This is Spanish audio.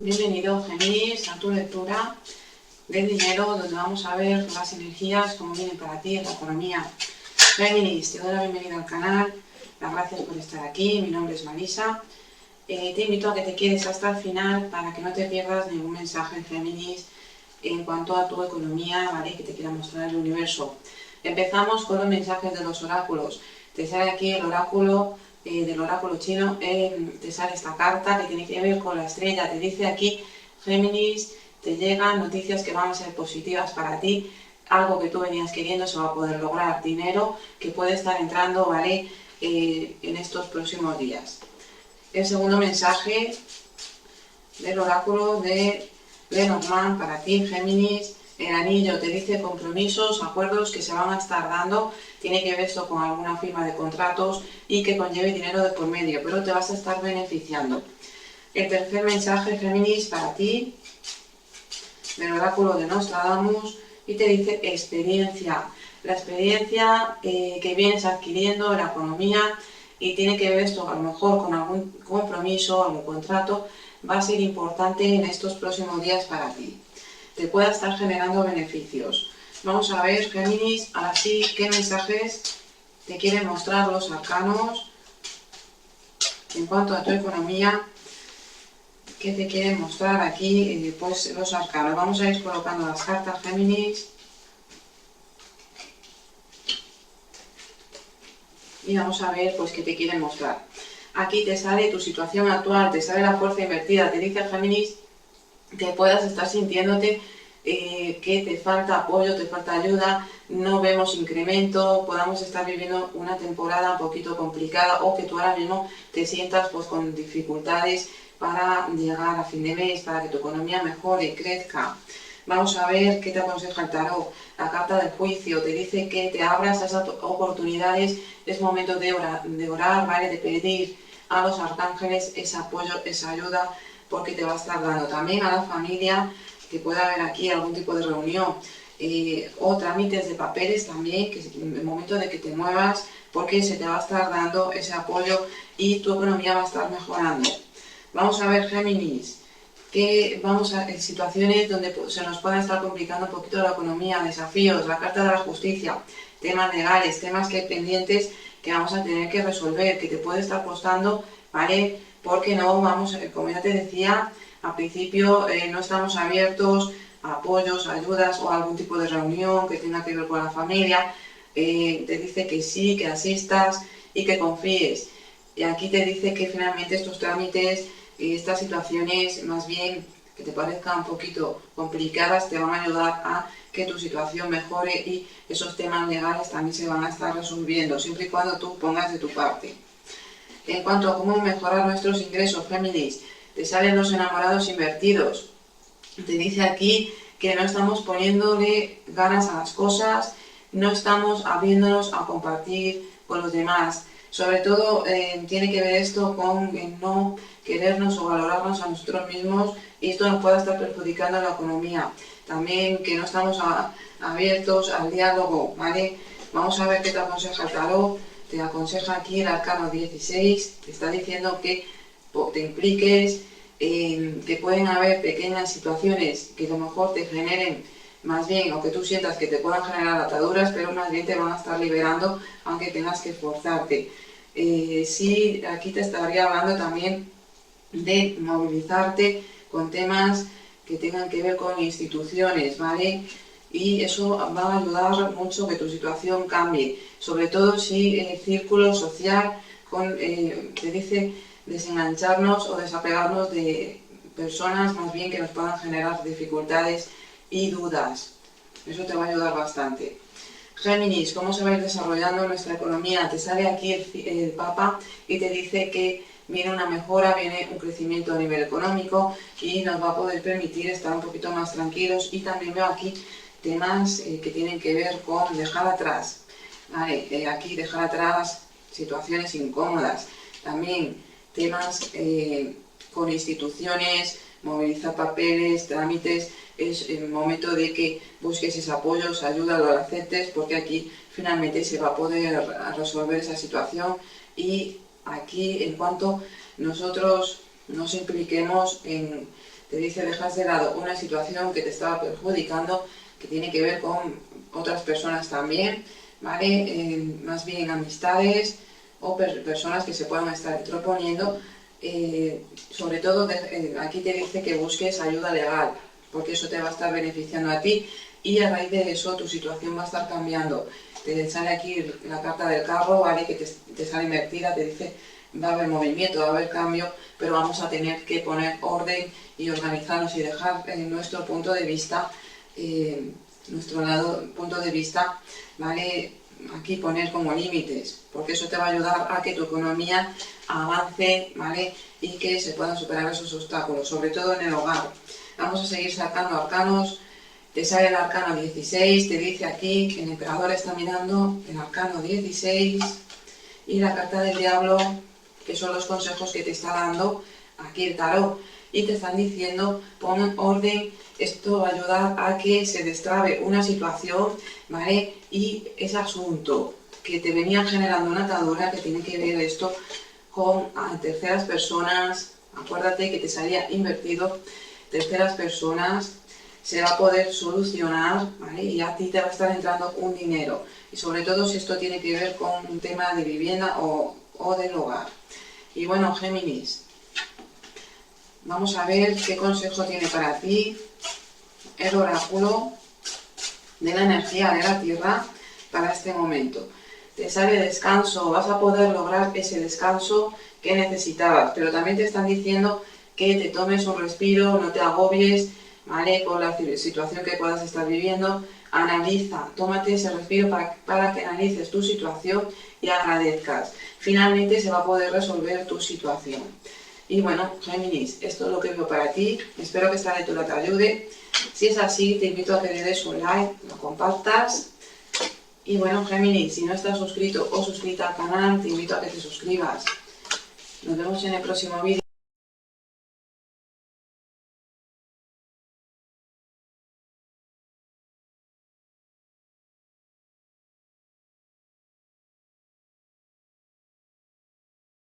Bienvenido, Géminis, a tu lectura del dinero, donde vamos a ver las energías, cómo vienen para ti en la economía. Géminis, te doy la bienvenida al canal, las gracias por estar aquí, mi nombre es Marisa. Te invito a que te quedes hasta el final para que no te pierdas ningún mensaje, Géminis, en cuanto a tu economía, ¿vale? Que te quiera mostrar el universo. Empezamos con los mensajes de los oráculos. Te sale aquí el oráculo del oráculo chino, te sale esta carta que tiene que ver con la estrella. Te dice aquí, Géminis, te llegan noticias que van a ser positivas para ti, algo que tú venías queriendo se va a poder lograr, dinero que puede estar entrando, ¿vale? En estos próximos días. El segundo mensaje del oráculo de Lenormand para ti, Géminis. El anillo te dice compromisos, acuerdos que se van a estar dando, tiene que ver esto con alguna firma de contratos y que conlleve dinero de por medio, pero te vas a estar beneficiando. El tercer mensaje, Géminis, para ti, del oráculo de Nostradamus, y te dice experiencia. La experiencia que vienes adquiriendo en la economía, y tiene que ver esto a lo mejor con algún compromiso, algún contrato, va a ser importante en estos próximos días para ti. Te pueda estar generando beneficios. Vamos a ver, Géminis, ahora sí, qué mensajes te quieren mostrar los arcanos en cuanto a tu economía. ¿Qué te quieren mostrar aquí? Pues los arcanos. Vamos a ir colocando las cartas, Géminis. Y vamos a ver pues qué te quieren mostrar. Aquí te sale tu situación actual, te sale la fuerza invertida, te dice Géminis que puedas estar sintiéndote que te falta apoyo, te falta ayuda, no vemos incremento, podamos estar viviendo una temporada un poquito complicada o que tú ahora mismo te sientas pues con dificultades para llegar a fin de mes, para que tu economía mejore y crezca. Vamos a ver qué te aconseja el tarot. La carta del juicio te dice que te abras a esas oportunidades, es momento de orar, ¿vale? De pedir a los arcángeles ese apoyo, esa ayuda, porque te va a estar dando también a la familia, que pueda haber aquí algún tipo de reunión o trámites de papeles también, que es el momento de que te muevas, porque se te va a estar dando ese apoyo y tu economía va a estar mejorando. Vamos a ver, Géminis, que vamos a en situaciones donde se nos pueda estar complicando un poquito la economía, desafíos, la carta de la justicia, temas legales, temas que hay pendientes que vamos a tener que resolver, que te puede estar costando, ¿vale? Porque no vamos, como ya te decía, al principio no estamos abiertos a apoyos, a ayudas o a algún tipo de reunión que tenga que ver con la familia. Te dice que sí, que asistas y que confíes. Y aquí te dice que finalmente estos trámites y estas situaciones más bien que te parezcan un poquito complicadas te van a ayudar a que tu situación mejore y esos temas legales también se van a estar resolviendo, siempre y cuando tú pongas de tu parte. En cuanto a cómo mejorar nuestros ingresos, Géminis, te salen los enamorados invertidos. Te dice aquí que no estamos poniéndole ganas a las cosas, no estamos abriéndonos a compartir con los demás. Sobre todo tiene que ver esto con no querernos o valorarnos a nosotros mismos, y esto nos puede estar perjudicando la economía. También que no estamos abiertos al diálogo, ¿vale? Vamos a ver qué te aconseja el tarot. Te aconseja aquí el arcano 16, te está diciendo que te impliques, que pueden haber pequeñas situaciones que a lo mejor te generen más bien, o que tú sientas que te puedan generar ataduras, pero más bien te van a estar liberando aunque tengas que esforzarte. Sí, aquí te estaría hablando también de movilizarte con temas que tengan que ver con instituciones, ¿vale? Y eso va a ayudar mucho que tu situación cambie, sobre todo si el círculo social te dice desengancharnos o desapegarnos de personas más bien que nos puedan generar dificultades y dudas. Eso te va a ayudar bastante. Géminis, ¿cómo se va a ir desarrollando nuestra economía? Te sale aquí el Papa y te dice que viene una mejora, viene un crecimiento a nivel económico y nos va a poder permitir estar un poquito más tranquilos. Y también veo aquí temas que tienen que ver con dejar atrás, ¿vale? Aquí dejar atrás situaciones incómodas. También temas con instituciones, movilizar papeles, trámites. Es el momento de que busques ese apoyo, esa ayuda, lo aceptes, porque aquí finalmente se va a poder resolver esa situación. Y aquí, en cuanto nosotros nos impliquemos en te dice dejar de lado una situación que te estaba perjudicando, que tiene que ver con otras personas también, ¿vale? Más bien amistades o personas que se puedan estar proponiendo. Sobre todo aquí te dice que busques ayuda legal, porque eso te va a estar beneficiando a ti y a raíz de eso tu situación va a estar cambiando. Te sale aquí la carta del carro, ¿vale? Que te sale invertida, te dice va a haber movimiento, va a haber cambio, pero vamos a tener que poner orden y organizarnos y dejar nuestro punto de vista, punto de vista, ¿vale? Aquí poner como límites, porque eso te va a ayudar a que tu economía avance, ¿vale? Y que se puedan superar esos obstáculos, sobre todo en el hogar. Vamos a seguir sacando arcanos. Te sale el arcano 16, te dice aquí que el emperador está mirando el arcano 16 y la carta del diablo, que son los consejos que te está dando aquí el tarot. Y te están diciendo, pon orden, esto va a ayudar a que se destrabe una situación, ¿vale? Y ese asunto que te venía generando una atadura, que tiene que ver esto con terceras personas, acuérdate que te salía invertido, terceras personas, se va a poder solucionar, ¿vale? Y a ti te va a estar entrando un dinero. Y sobre todo si esto tiene que ver con un tema de vivienda o del hogar. Y bueno, Géminis, vamos a ver qué consejo tiene para ti el oráculo de la energía de la Tierra para este momento. Te sale descanso, vas a poder lograr ese descanso que necesitabas, pero también te están diciendo que te tomes un respiro, no te agobies, ¿vale? Por la situación que puedas estar viviendo. Analiza, tómate ese respiro para que analices tu situación y agradezcas. Finalmente se va a poder resolver tu situación. Y bueno, Géminis, esto es lo que veo para ti. Espero que esta lectura te ayude. Si es así, te invito a que le des un like, lo compartas. Y bueno, Géminis, si no estás suscrito o suscrita al canal, te invito a que te suscribas. Nos vemos en el próximo vídeo.